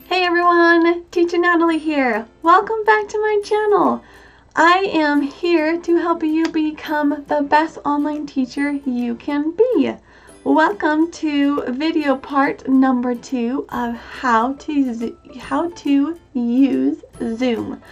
Hey everyone, Teacher Natalie here. Welcome back to my channel. I am here to help you become the best online teacher you can be. Welcome to video part number 2 of how to use Zoom.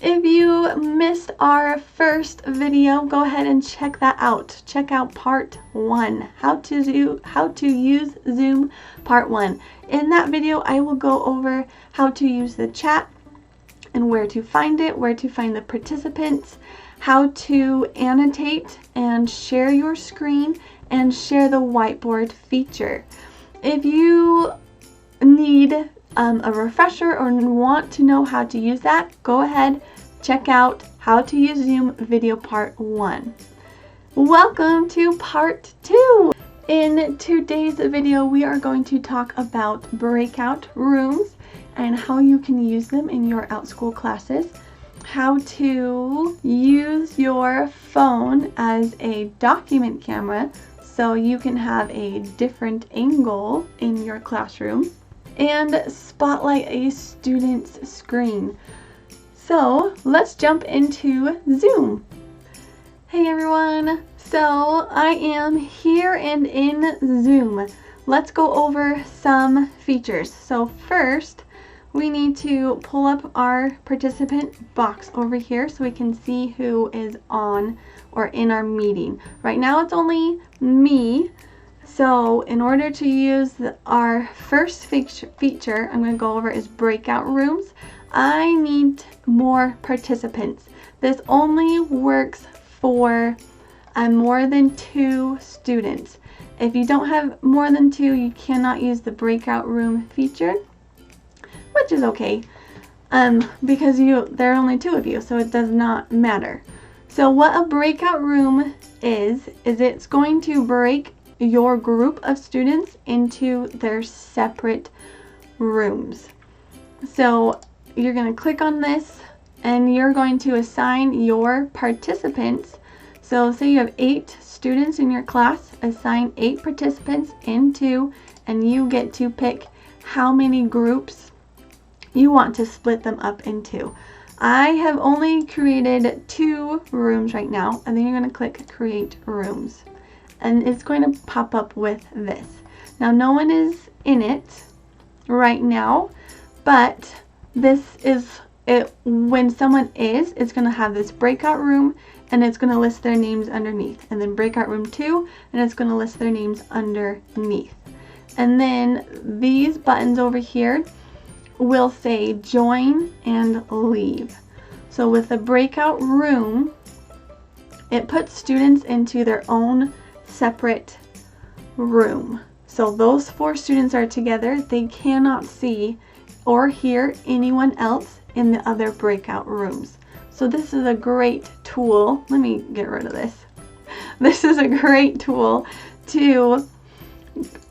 If you missed our first video, go ahead and check that out. Check out part 1, how to use Zoom part 1. In that video, I will go over how to use the chat and where to find it, where to find the participants, how to annotate and share your screen, and share the whiteboard feature. If you need a refresher or want to know how to use that, go ahead, check out how to use Zoom video part 1. Welcome to part 2. In today's video, we are going to talk about breakout rooms and how you can use them in your Outschool classes, how to use your phone as a document camera so you can have a different angle in your classroom, and spotlight a student's screen. So let's jump into Zoom. Hey everyone, so I am here and in Zoom. Let's go over some features. So first, we need to pull up our participant box over here so we can see who is on or in our meeting. Right now it's only me. So in order to use our first feature I'm going to go over is breakout rooms. I need more participants. This only works for more than 2 students. If you don't have more than 2, you cannot use the breakout room feature, which is okay because there are only 2 of you, so it does not matter. So what a breakout room is it's going to break your group of students into their separate rooms. So you're going to click on this and you're going to assign your participants. So say you have 8 students in your class, assign 8 participants into, and you get to pick how many groups you want to split them up into. I have only created 2 rooms right now, and then you're going to click create rooms. And it's going to pop up with this. Now no one is in it right now, but this is it. When someone is, it's going to have this breakout room and it's going to list their names underneath, and then breakout room 2 and it's going to list their names underneath. And then these buttons over here will say join and leave. So with the breakout room, it puts students into their own separate room. So those 4 students are together. They cannot see or hear anyone else in the other breakout rooms. So this is a great tool. Let me get rid of this. This is a great tool to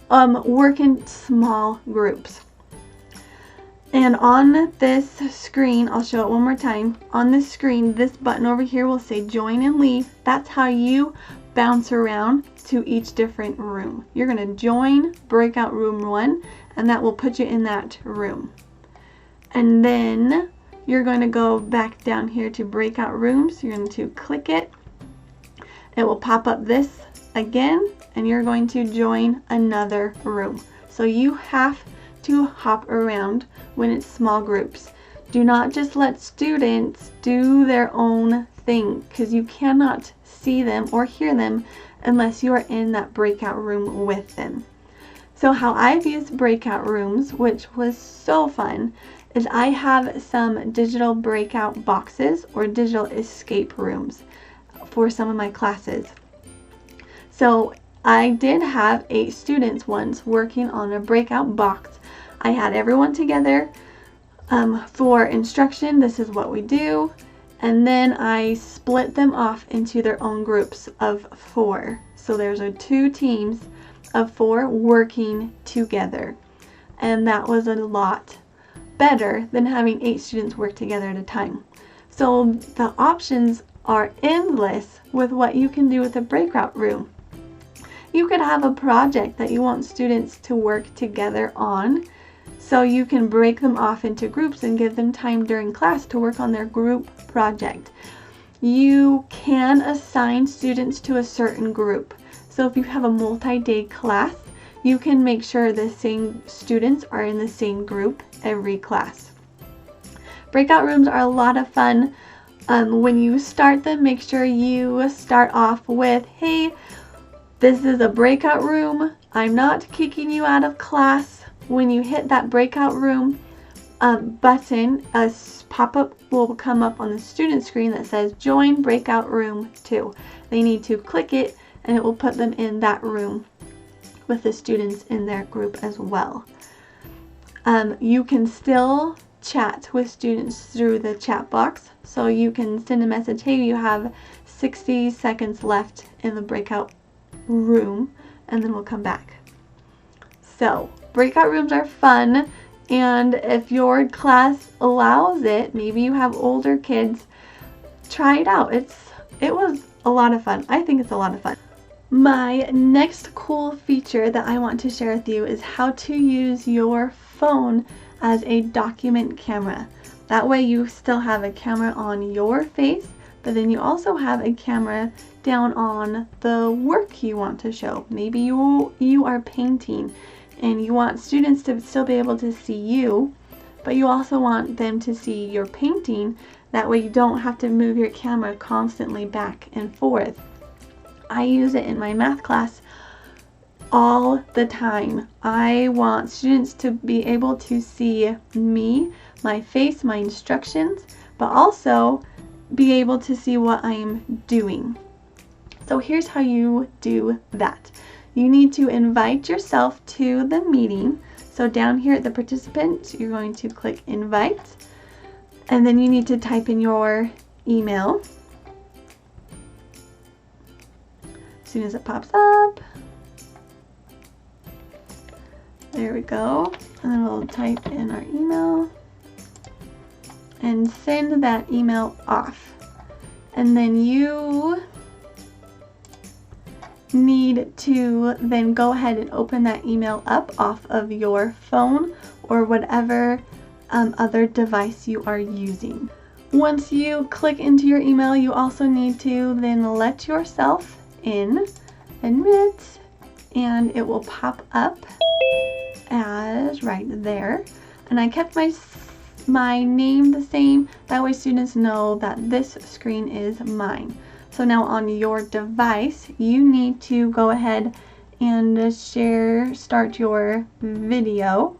work in small groups. And on this screen, I'll show it one more time. On this screen, this button over here will say join and leave. That's how you bounce around to each different room. You're going to join breakout room 1, and that will put you in that room. And then you're going to go back down here to breakout rooms. You're going to click it. It will pop up this again, and you're going to join another room. So you have to hop around when it's small groups. Do not just let students do their own thing, because you cannot see them or hear them unless you are in that breakout room with them. So how I've used breakout rooms, which was so fun, is I have some digital breakout boxes or digital escape rooms for some of my classes. So I did have 8 students once working on a breakout box. I had everyone together for instruction. This is what we do. And then I split them off into their own groups of 4. So there's 2 teams of 4 working together. And that was a lot better than having 8 students work together at a time. So the options are endless with what you can do with a breakout room. You could have a project that you want students to work together on So you can break them off into groups and give them time during class to work on their group project. You can assign students to a certain group. So if you have a multi-day class, you can make sure the same students are in the same group every class. Breakout rooms are a lot of fun. When you start them, make sure you start off with, hey, this is a breakout room. I'm not kicking you out of class. When you hit that breakout room button, a pop-up will come up on the student screen that says join breakout room 2. They need to click it and it will put them in that room with the students in their group as well. You can still chat with students through the chat box. So you can send a message, hey, you have 60 seconds left in the breakout room, and then we'll come back. So breakout rooms are fun, and if your class allows it, maybe you have older kids, try it out. It was a lot of fun. I think it's a lot of fun. My next cool feature that I want to share with you is how to use your phone as a document camera. That way you still have a camera on your face, but then you also have a camera down on the work you want to show. Maybe you are painting and you want students to still be able to see you, but you also want them to see your painting. That way you don't have to move your camera constantly back and forth. I use it in my math class all the time. I want students to be able to see me, my face, my instructions, but also be able to see what I'm doing. So here's how you do that. You need to invite yourself to the meeting. So down here at the participants, you're going to click invite, and then you need to type in your email. As soon as it pops up, there we go, and then we'll type in our email and send that email off. And then you need to then go ahead and open that email up off of your phone or whatever other device you are using. Once you click into your email, you also need to then let yourself in, admit, and it will pop up as right there. And I kept my name the same, that way students know that this screen is mine. So now on your device, you need to go ahead and start your video.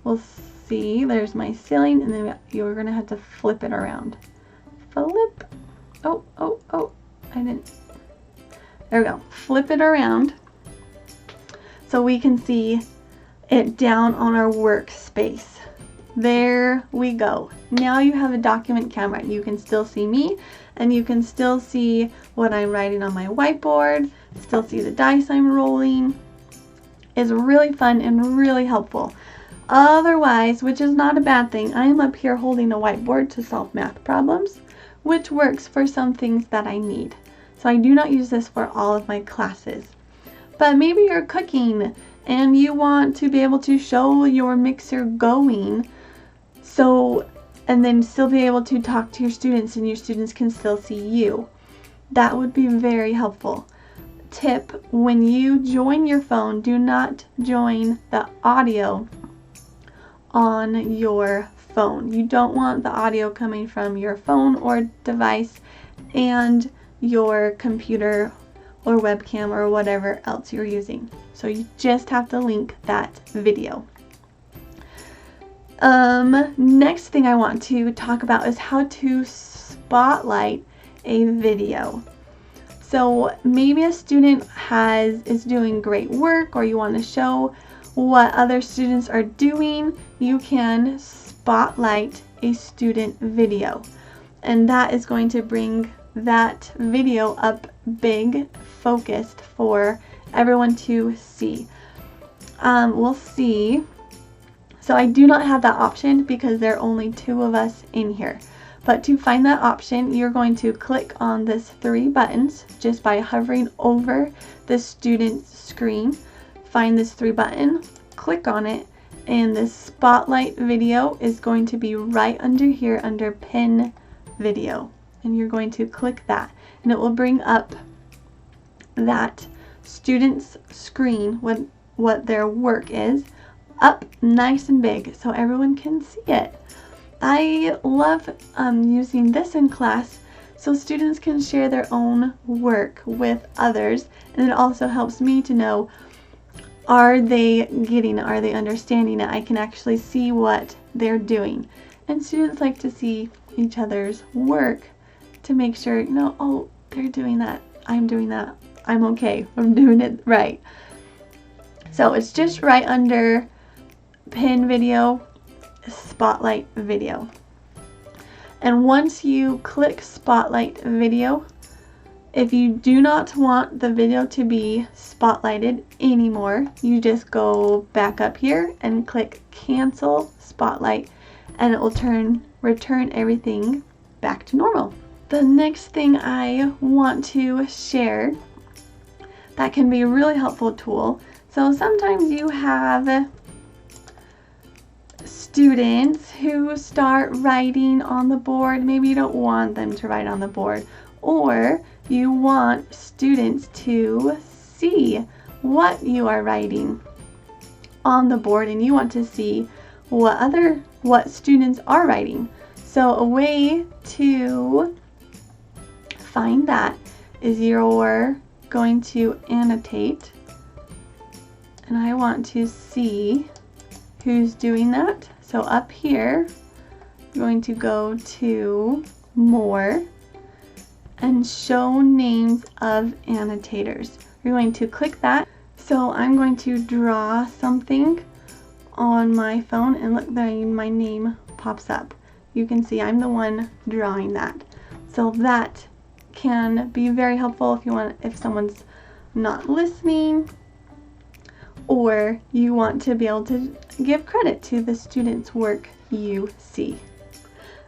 We'll see, there's my ceiling, and then you're gonna have to flip it around. Flip, oh, I didn't, there we go, flip it around so we can see it down on our workspace. There we go. Now you have a document camera. You can still see me, and you can still see what I'm writing on my whiteboard, still see the dice I'm rolling. It's really fun and really helpful. Otherwise, which is not a bad thing, I'm up here holding a whiteboard to solve math problems, which works for some things that I need. So I do not use this for all of my classes. But maybe you're cooking and you want to be able to show your mixer going, and then still be able to talk to your students and your students can still see you. That would be very helpful. Tip, when you join your phone, do not join the audio on your phone. You don't want the audio coming from your phone or device and your computer or webcam or whatever else you're using. So you just have to link that video. Next thing I want to talk about is how to spotlight a video. So maybe a student is doing great work, or you want to show what other students are doing. You can spotlight a student video, and that is going to bring that video up big, focused for everyone to see. We'll see. So I do not have that option because there are only 2 of us in here. But to find that option, you're going to click on this 3 buttons just by hovering over the student's screen. Find this 3 button, click on it, And the spotlight video is going to be right under here under pin video. And you're going to click that. And it will bring up that student's screen, what their work is, up nice and big so everyone can see it. I love using this in class so students can share their own work with others, and it also helps me to know, are they getting it? Are they understanding it? I can actually see what they're doing. And students like to see each other's work to make sure, you know, oh, they're doing that, I'm doing that, I'm okay, I'm doing it right. So it's just right under pin video, spotlight video. And once you click spotlight video, if you do not want the video to be spotlighted anymore, you just go back up here and click cancel spotlight, and it will return everything back to normal. The next thing I want to share that can be a really helpful tool. So sometimes you have students who start writing on the board. Maybe you don't want them to write on the board, or you want students to see what you are writing on the board, and you want to see what students are writing. So a way to find that is you're going to annotate, and I want to see who's doing that. So up here, you're going to go to more and show names of annotators. You're going to click that. So I'm going to draw something on my phone, and look, my name pops up. You can see I'm the one drawing that. So that can be very helpful if someone's not listening, or you want to be able to give credit to the student's work you see.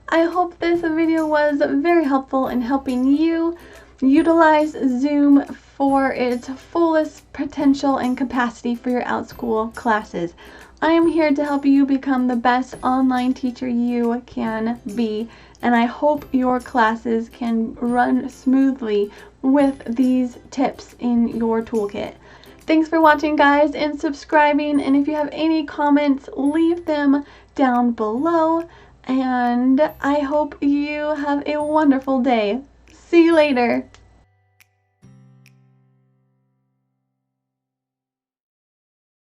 I hope this video was very helpful in helping you utilize Zoom for its fullest potential and capacity for your Outschool classes. I am here to help you become the best online teacher you can be, and I hope your classes can run smoothly with these tips in your toolkit. Thanks for watching, guys, and subscribing, and if you have any comments, leave them down below, and I hope you have a wonderful day. See you later.